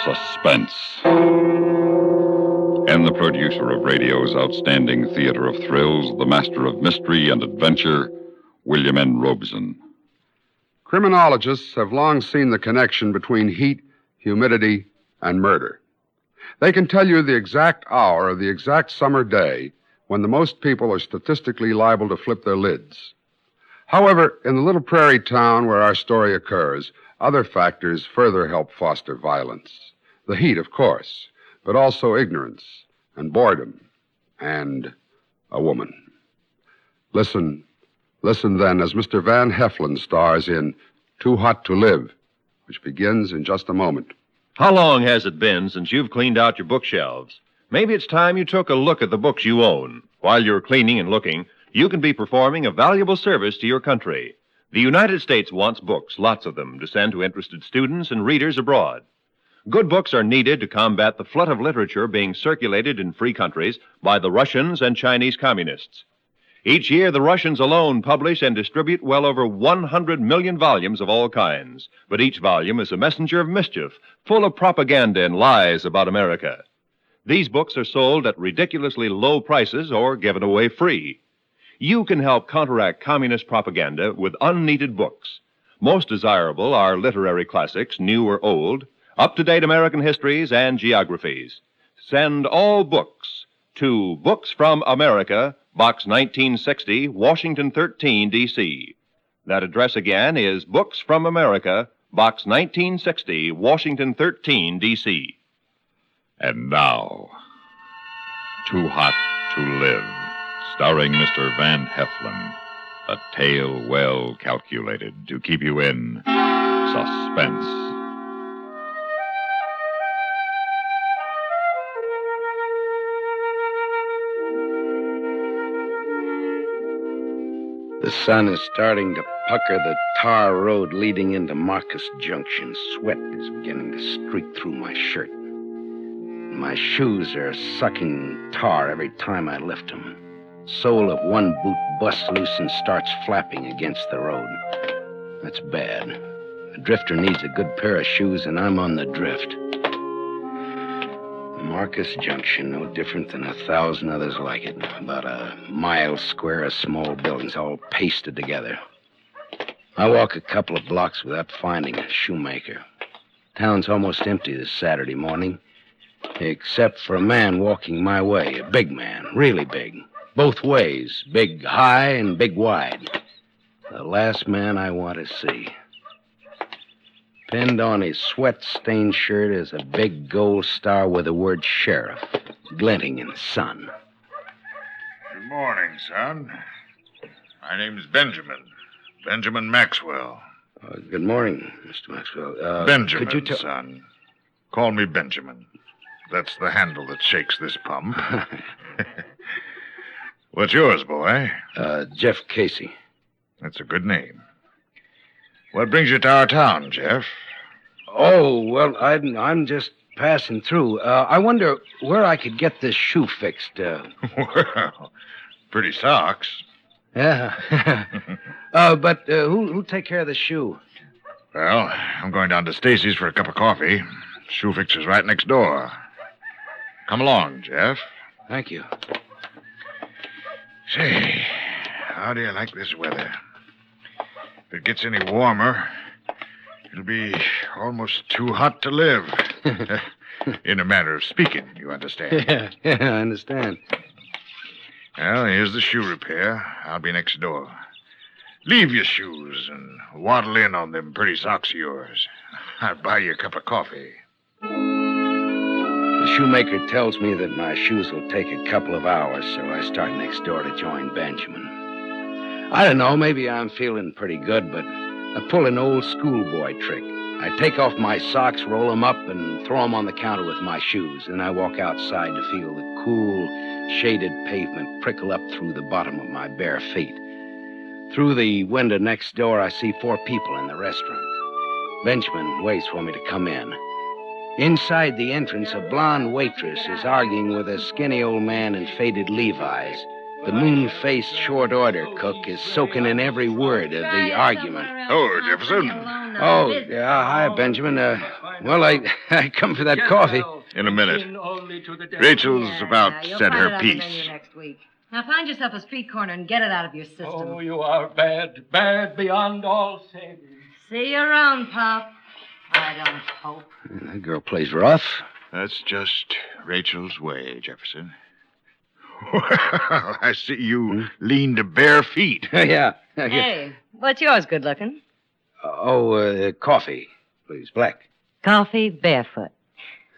Suspense. And the producer of radio's outstanding theater of thrills, the master of mystery and adventure, William N. Robeson. Criminologists have long seen the connection between heat, humidity, and murder. They can tell you the exact hour of the exact summer day when the most people are statistically liable to flip their lids. However, in the little prairie town where our story occurs, other factors further help foster violence. The heat, of course, but also ignorance and boredom and a woman. Listen then as Mr. Van Heflin stars in Too Hot to Live, which begins in just a moment. How long has it been since you've cleaned out your bookshelves? Maybe it's time you took a look at the books you own. While you're cleaning and looking, you can be performing a valuable service to your country. The United States wants books, lots of them, to send to interested students and readers abroad. Good books are needed to combat the flood of literature being circulated in free countries by the Russians and Chinese communists. Each year, the Russians alone publish and distribute well over 100 million volumes of all kinds. But each volume is a messenger of mischief, full of propaganda and lies about America. These books are sold at ridiculously low prices or given away free. You can help counteract communist propaganda with unneeded books. Most desirable are literary classics, new or old, up-to-date American histories and geographies. Send all books to Books from America, Box 1960, Washington 13, D.C. That address again is Books from America, Box 1960, Washington 13, D.C. And now, Too Hot to Live, starring Mr. Van Heflin. A tale well calculated to keep you in suspense. The sun is starting to pucker the tar road leading into Marcus Junction. Sweat is beginning to streak through my shirt. My shoes are sucking tar every time I lift them. Sole of one boot busts loose and starts flapping against the road. That's bad. A drifter needs a good pair of shoes, and I'm on the drift. Marcus Junction, no different than 1,000 others like it. About a mile square of small buildings all pasted together. I walk a couple of blocks without finding a shoemaker. Town's almost empty this Saturday morning, except for a man walking my way. A big man, really big. Both ways, big high and big wide. The last man I want to see. Pinned on his sweat-stained shirt is a big gold star with the word sheriff, glinting in the sun. Good morning, son. My name's Benjamin. Benjamin Maxwell. Good morning, Mr. Maxwell. Benjamin, could you son. Call me Benjamin. That's the handle that shakes this pump. What's yours, boy? Jeff Casey. That's a good name. What brings you to our town, Jeff? Oh, well, I'm just passing through. I wonder where I could get this shoe fixed. Well, pretty socks. Yeah. But who'll take care of the shoe? Well, I'm going down to Stacy's for a cup of coffee. Shoe fixer's right next door. Come along, Jeff. Thank you. Say, how do you like this weather? If it gets any warmer, it'll be almost too hot to live. In a manner of speaking, you understand. Yeah, I understand. Well, here's the shoe repair. I'll be next door. Leave your shoes and waddle in on them pretty socks of yours. I'll buy you a cup of coffee. The shoemaker tells me that my shoes will take a couple of hours, so I start next door to join Benjamin. I don't know, maybe I'm feeling pretty good, but I pull an old schoolboy trick. I take off my socks, roll them up, and throw them on the counter with my shoes. Then I walk outside to feel the cool, shaded pavement prickle up through the bottom of my bare feet. Through the window next door, I see 4 people in the restaurant. Benjamin waits for me to come in. Inside the entrance, a blonde waitress is arguing with a skinny old man in faded Levi's. The moon-faced short-order cook is soaking in every word of the argument. Oh, Jefferson. Oh, yeah, hi, Benjamin. Well, I come for that coffee. In a minute. Rachel's about You'll said find it her on the piece. menu next week. Now find yourself a street corner and get it out of your system. Oh, you are bad, bad beyond all saving. See you around, Pop. I don't hope. That girl plays rough. That's just Rachel's way, Jefferson. Well, I see you lean to bare feet. Yeah. Hey, what's yours, good looking? Coffee, please. Black. Coffee, barefoot.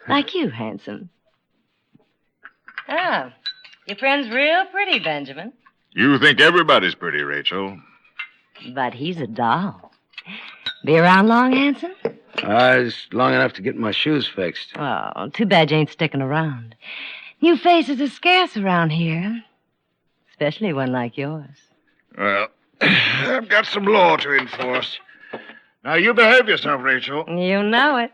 Like you, handsome. Ah, your friend's real pretty, Benjamin. You think everybody's pretty, Rachel. But he's a doll. Be around long, handsome? It's long enough to get my shoes fixed. Oh, too bad you ain't sticking around. New faces are scarce around here. Especially one like yours. Well, I've got some law to enforce. Now, you behave yourself, Rachel. You know it.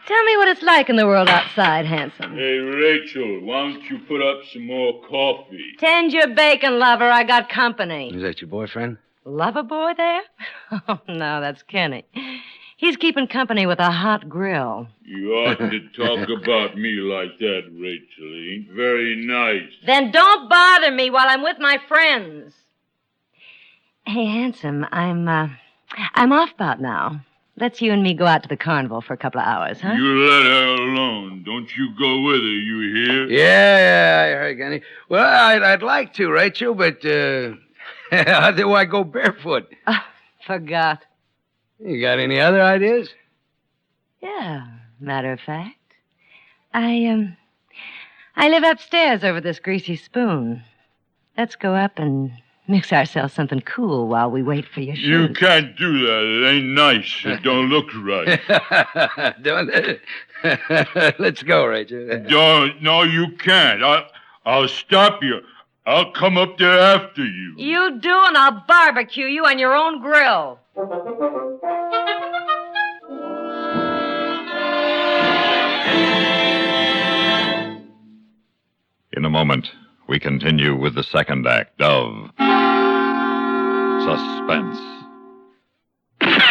Tell me what it's like in the world outside, handsome. Hey, Rachel, why don't you put up some more coffee? Tend your bacon, lover. I got company. Is that your boyfriend? Lover boy there? Oh, no, that's Kenny. He's keeping company with a hot grill. You oughtn't to talk about me like that, Rachel. It ain't very nice. Then don't bother me while I'm with my friends. Hey, handsome, I'm off about now. Let's you and me go out to the carnival for a couple of hours, huh? You let her alone. Don't you go with her, you hear? Yeah, I heard, Kenny. Well, I'd like to, Rachel, but, how do I go barefoot? Forgot. You got any other ideas? Yeah, matter of fact. I live upstairs over this greasy spoon. Let's go up and mix ourselves something cool while we wait for your shoes. You can't do that. It ain't nice. It don't look right. Let's go, Rachel. No, you can't. I'll stop you. I'll come up there after you. You do, and I'll barbecue you on your own grill. In a moment, we continue with the second act of Suspense.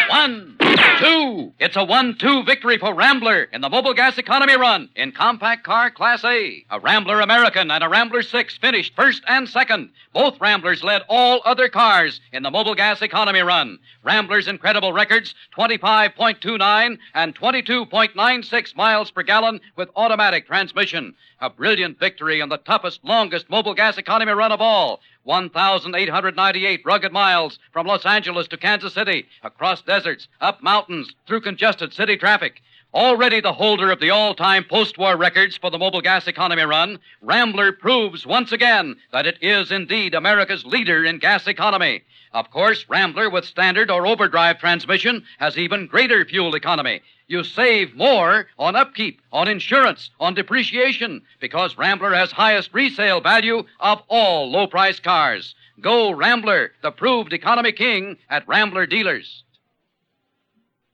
1, 2. It's a 1-2 victory for Rambler in the Mobile Gas Economy Run in Compact Car Class A. A Rambler American and a Rambler 6 finished first and second. Both Ramblers led all other cars in the Mobile Gas Economy Run. Rambler's incredible records, 25.29 and 22.96 miles per gallon with automatic transmission. A brilliant victory in the toughest, longest Mobile Gas Economy Run of all. 1,898 rugged miles from Los Angeles to Kansas City, across deserts, up mountains, through congested city traffic. Already the holder of the all-time post-war records for the Mobile Gas Economy Run, Rambler proves once again that it is indeed America's leader in gas economy. Of course, Rambler with standard or overdrive transmission has even greater fuel economy. You save more on upkeep, on insurance, on depreciation, because Rambler has highest resale value of all low-price cars. Go Rambler, the proved economy king at Rambler dealers.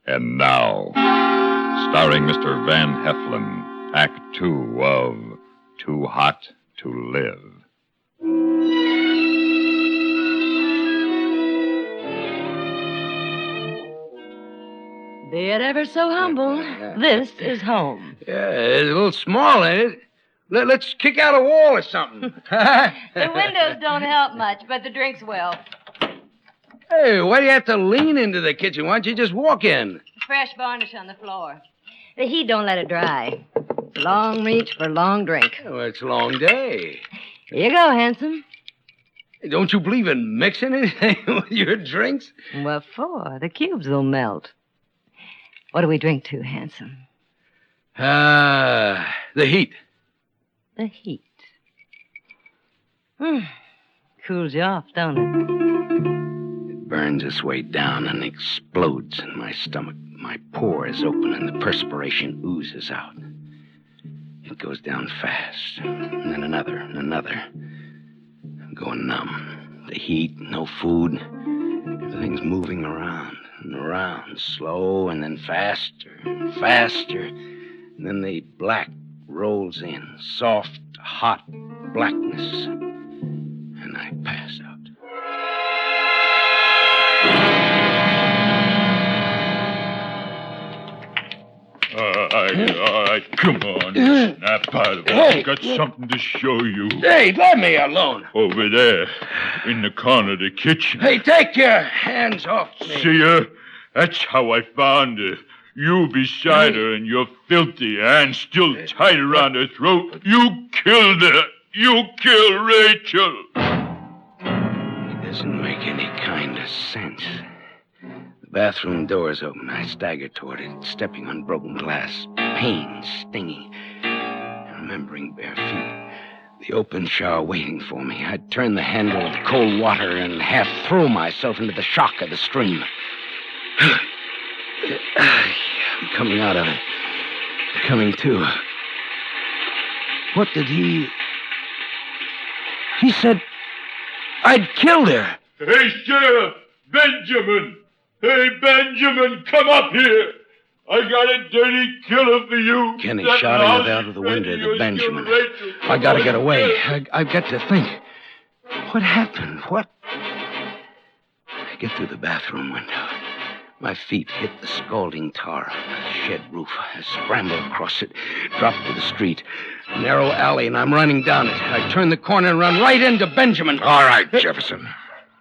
And now, starring Mr. Van Heflin, Act 2 of Too Hot to Live. Be it ever so humble, this is home. Yeah, it's a little small, ain't it? Let's kick out a wall or something. The windows don't help much, but the drinks will. Hey, why do you have to lean into the kitchen? Why don't you just walk in? Fresh varnish on the floor. The heat don't let it dry. Long reach for long drink. Well, it's a long day. Here you go, handsome. Hey, don't you believe in mixing anything with your drinks? What for? The cubes will melt. What do we drink to, handsome? The heat. The heat. Cools you off, don't it? It burns its way down and explodes in my stomach. My pores open and the perspiration oozes out. It goes down fast, and then another and another. I'm going numb. The heat, no food. Everything's moving around and around, slow and then faster and faster. And then the black rolls in, soft, hot blackness. And I pass out. All right, come on. Snap out of it. Hey. I've got something to show you. Hey, let me alone. Over there, in the corner of the kitchen. Hey, take your hands off me. See her? That's how I found her. You beside her and your filthy hands still tied around her throat. You killed her. You killed Rachel. It doesn't make any kind of sense. The bathroom door is open. I stagger toward it, stepping on broken glass. Pain, stinging. Remembering bare feet. The open shower waiting for me. I turn the handle of cold water and half throw myself into the shock of the stream. I'm coming out of it. Coming to. What did he... He said I'd killed her. Hey, Sheriff! Benjamin! Hey, Benjamin, come up here! I got a dirty killer for you. Kenny That shouting house it out of the window and to you're Benjamin. still Rachel. I gotta get away. I've got to think. What happened? What? I get through the bathroom window. My feet hit the scalding tar on the shed roof. I scramble across it, drop to the street. A narrow alley, and I'm running down it. I turn the corner and run right into Benjamin. All right, Jefferson.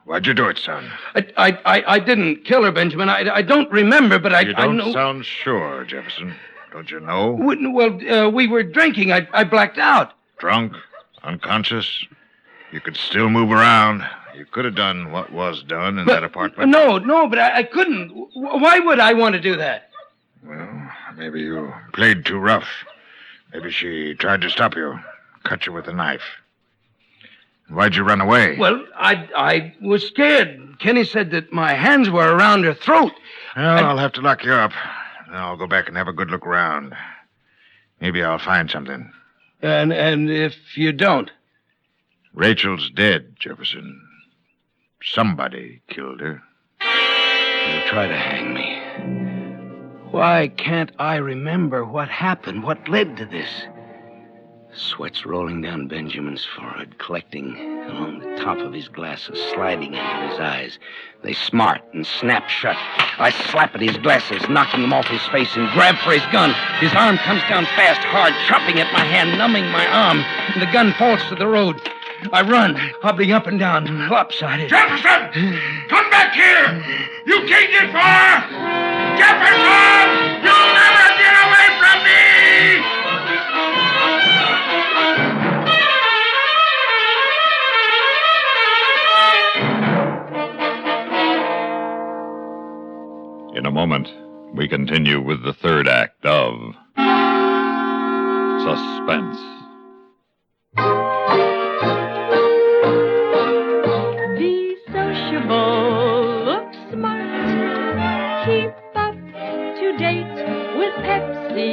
Why'd you do it, son? I didn't kill her, Benjamin. I don't remember, but I don't know... sound sure, Jefferson. Don't you know? Well, we were drinking. I blacked out. Drunk? Unconscious? You could still move around. You could have done what was done in that apartment. No, but I couldn't. Why would I want to do that? Well, maybe you played too rough. Maybe she tried to stop you, cut you with a knife. Why'd you run away? Well, I was scared. Kenny said that my hands were around her throat. Well, I'll have to lock you up. Then I'll go back and have a good look around. Maybe I'll find something. And if you don't? Rachel's dead, Jefferson. Somebody killed her. They'll try to hang me. Why can't I remember what happened, what led to this? Sweat's rolling down Benjamin's forehead, collecting along the top of his glasses, sliding into his eyes. They smart and snap shut. I slap at his glasses, knocking them off his face, and grab for his gun. His arm comes down fast, hard, chopping at my hand, numbing my arm, and the gun falls to the road. I run, hobbling up and down, lopsided. Jefferson! Come back here! You can't get far! Jefferson! You'll never get away from me! In a moment, we continue with the third act of Suspense. Be sociable, look smart, keep up to date with Pepsi,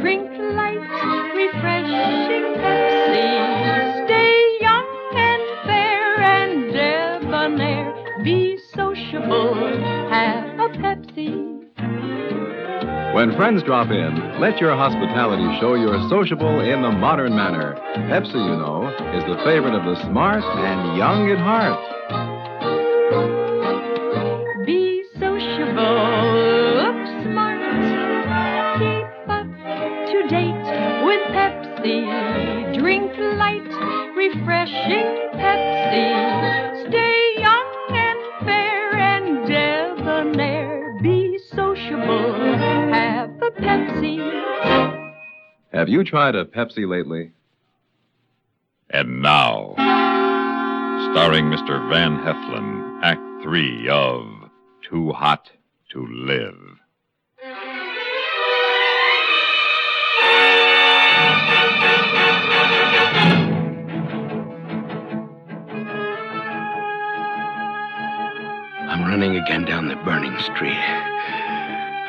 drink light, refreshing Pepsi, stay young and fair and debonair, be sociable, have a Pepsi. When friends drop in, let your hospitality show you're sociable in the modern manner. Pepsi, you know, is the favorite of the smart and young at heart. Be sociable, look smart, keep up to date with Pepsi, drink light, refreshing Pepsi, stay young and fair and debonair, be sociable, have a Pepsi. Have you tried a Pepsi lately? And now, starring Mr. Van Heflin, Act 3 of Too Hot to Live. I'm running again down the burning street,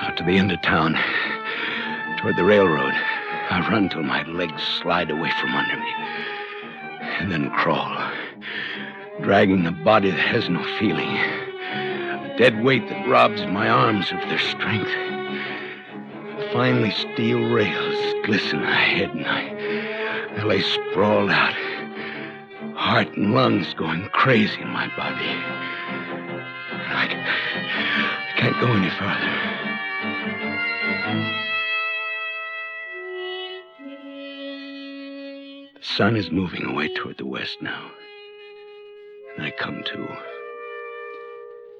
out to the end of town, toward the railroad. I run till my legs slide away from under me, and then crawl, dragging a body that has no feeling, a dead weight that robs my arms of their strength. Finally, steel rails glisten ahead, and I lay sprawled out, heart and lungs going crazy in my body. I can't go any further. sun is moving away toward the west now. And I come to.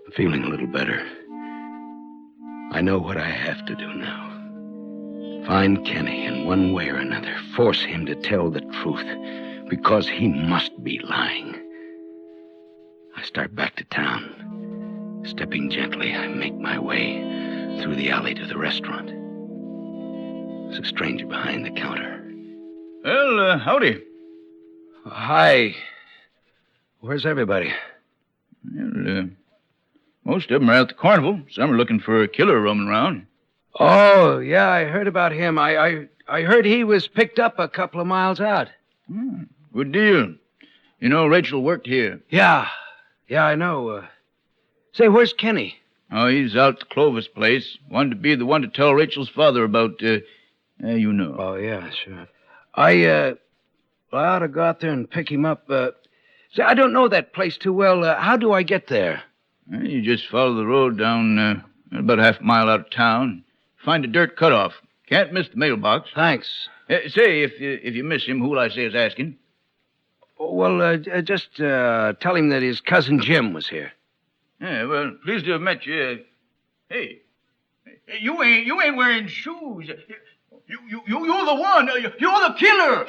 I'm feeling a little better. I know what I have to do now. Find Kenny in one way or another. Force him to tell the truth. Because he must be lying. I start back to town. Stepping gently, I make my way through the alley to the restaurant. There's a stranger behind the counter. Well, howdy. Hi. Where's everybody? Well, most of them are at the carnival. Some are looking for a killer roaming around. Oh, yeah, I heard about him. I heard he was picked up a couple of miles out. Good deal. You know, Rachel worked here. Yeah, I know. Say, where's Kenny? Oh, he's out at Clovis' place. Wanted to be the one to tell Rachel's father about, you know. Oh, yeah, sure. I ought to go out there and pick him up. Say, I don't know that place too well. How do I get there? You just follow the road down about half a mile out of town. Find a dirt cutoff. Can't miss the mailbox. Thanks. Say, if you miss him, who'll I say is asking? Well, just tell him that his cousin Jim was here. Yeah, well, pleased to have met you. Hey, you ain't wearing shoes. You're the one. You're the killer.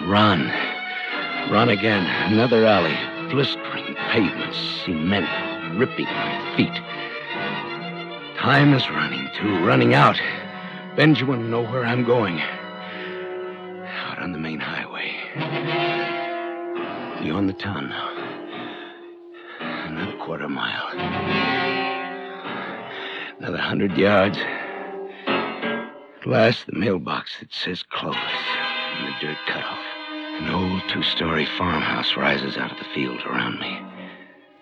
Run again. Another alley. Blistering pavement. Cement ripping my feet. Time is running, too. Running out. Benjamin know where I'm going. Out on the main highway. Beyond the town now. Another quarter mile. Another 100 yards. At last, the mailbox that says Clovis and the dirt cutoff. An old two-story farmhouse rises out of the fields around me.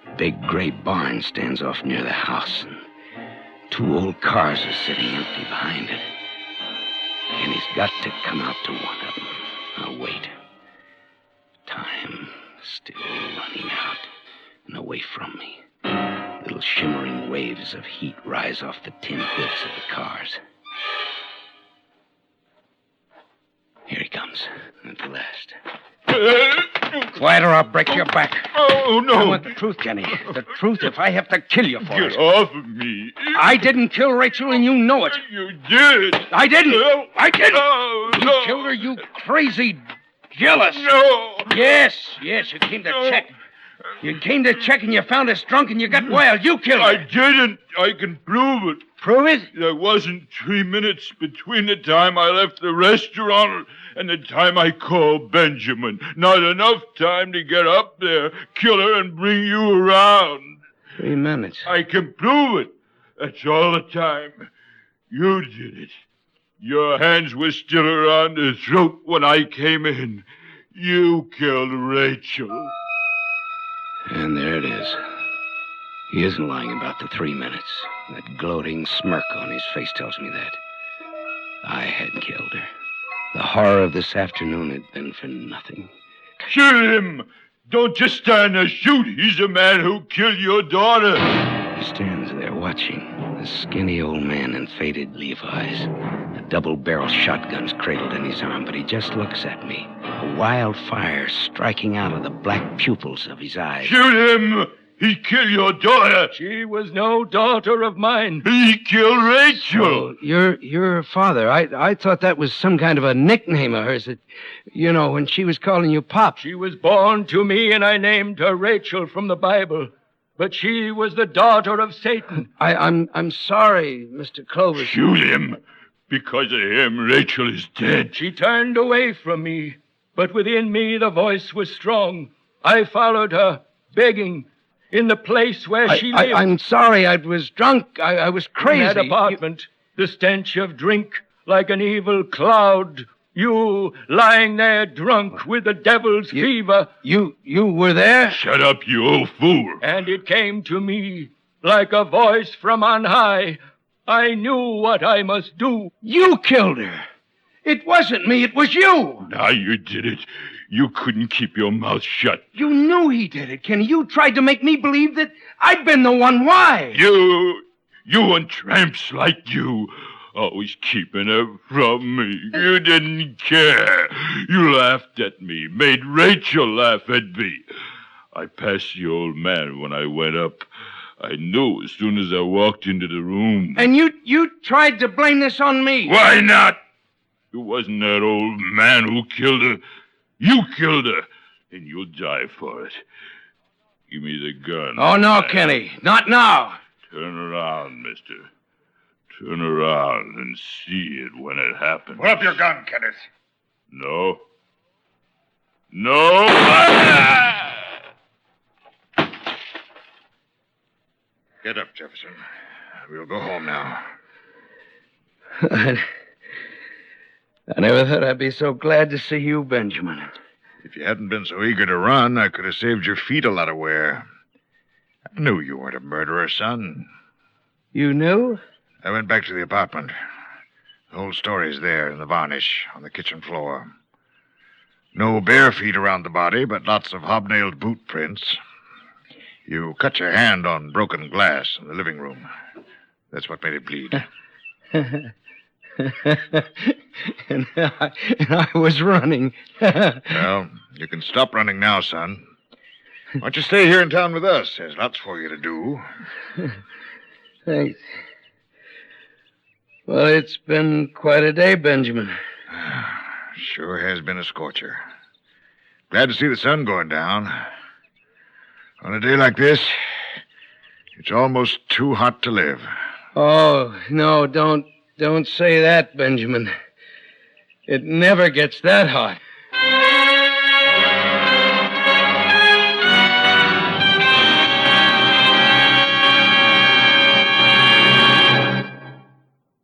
A big gray barn stands off near the house, and 2 old cars are sitting empty behind it. And he's got to come out to one of them. I'll wait. Time still running out and away from me. Little shimmering waves of heat rise off the tin hoods of the cars. Here he comes, at the last. Quiet or I'll break your back. Oh, no. I want the truth, Kenny. The truth if I have to kill you for it. Get off of me. I didn't kill Rachel, and you know it. You did. I didn't. I didn't. No, You no. killed her, you crazy jealous. No. Yes, you came to check. You came to check and you found us drunk and you got wild. You killed her. I didn't. I can prove it. Prove it? There wasn't 3 minutes between the time I left the restaurant and the time I called Benjamin. Not enough time to get up there, kill her, and bring you around. 3 minutes. I can prove it. That's all the time. You did it. Your hands were still around her throat when I came in. You killed Rachel. And there it is. He isn't lying about the 3 minutes. That gloating smirk on his face tells me that. I had killed her. The horror of this afternoon had been for nothing. Shoot him! Don't just stand there. Shoot. He's the man who killed your daughter. He stands there watching. A skinny old man in faded Levi's. A double-barrel shotgun's cradled in his arm, but he just looks at me. A wild fire striking out of the black pupils of his eyes. Shoot him! He killed your daughter. She was no daughter of mine. He killed Rachel. Oh, your father. I thought that was some kind of a nickname of hers that, you know, when she was calling you Pop. She was born to me, and I named her Rachel from the Bible. But she was the daughter of Satan. I'm sorry, Mr. Clovis. Shoot him. Because of him, Rachel is dead. She turned away from me, but within me the voice was strong. I followed her, begging, in the place where she lived. I'm sorry, I was drunk. I was crazy. In that apartment, the stench of drink like an evil cloud. You lying there drunk with the devil's fever. You were there? Shut up, you old fool. And it came to me like a voice from on high. I knew what I must do. You killed her. It wasn't me, it was you. Now you did it. You couldn't keep your mouth shut. You knew he did it, Kenny. You tried to make me believe that I'd been the one. Why? You and tramps like you always keeping her from me. You didn't care. You laughed at me, made Rachel laugh at me. I passed the old man when I went up. I knew as soon as I walked into the room. And you tried to blame this on me. Why not? It wasn't that old man who killed her. You killed her, and you'll die for it. Give me the gun. Oh, no, man. Kenny. Not now. Turn around, mister. Turn around and see it when it happens. Put up your gun, Kenneth. No. No! Ah! Get up, Jefferson. We'll go home now. I never thought I'd be so glad to see you, Benjamin. If you hadn't been so eager to run, I could have saved your feet a lot of wear. I knew you weren't a murderer, son. You knew? I went back to the apartment. The whole story's there in the varnish on the kitchen floor. No bare feet around the body, but lots of hobnailed boot prints. You cut your hand on broken glass in the living room. That's what made it bleed. and I was running. Well, you can stop running now, son. Why don't you stay here in town with us? There's lots for you to do. Thanks. Well, it's been quite a day, Benjamin. Sure has been a scorcher. Glad to see the sun going down. On a day like this, it's almost too hot to live. Oh, no, don't say that, Benjamin. It never gets that hot.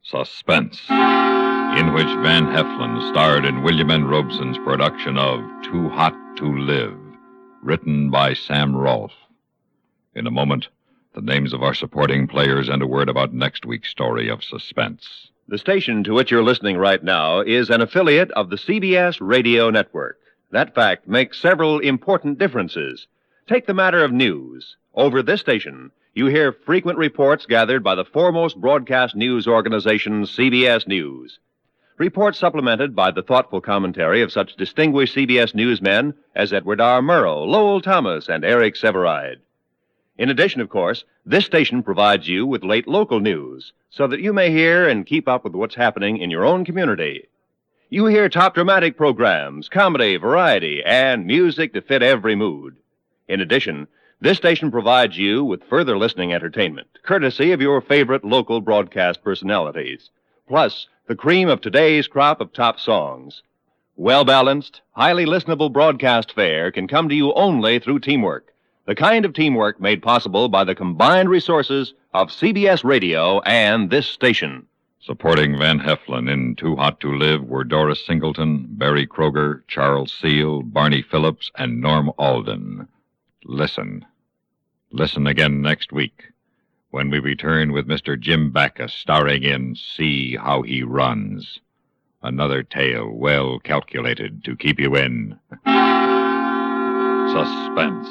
Suspense, in which Van Heflin starred in William N. Robeson's production of Too Hot to Live, written by Sam Rolfe. In a moment, the names of our supporting players and a word about next week's story of Suspense. The station to which you're listening right now is an affiliate of the CBS Radio Network. That fact makes several important differences. Take the matter of news. Over this station, you hear frequent reports gathered by the foremost broadcast news organization, CBS News. Reports supplemented by the thoughtful commentary of such distinguished CBS newsmen as Edward R. Murrow, Lowell Thomas, and Eric Severide. In addition, of course, this station provides you with late local news so that you may hear and keep up with what's happening in your own community. You hear top dramatic programs, comedy, variety, and music to fit every mood. In addition, this station provides you with further listening entertainment, courtesy of your favorite local broadcast personalities, plus the cream of today's crop of top songs. Well-balanced, highly listenable broadcast fare can come to you only through teamwork, the kind of teamwork made possible by the combined resources of CBS Radio and this station. Supporting Van Heflin in Too Hot to Live were Doris Singleton, Barry Kroger, Charles Seal, Barney Phillips, and Norm Alden. Listen. Listen again next week when we return with Mr. Jim Backus starring in See How He Runs. Another tale well calculated to keep you in suspense.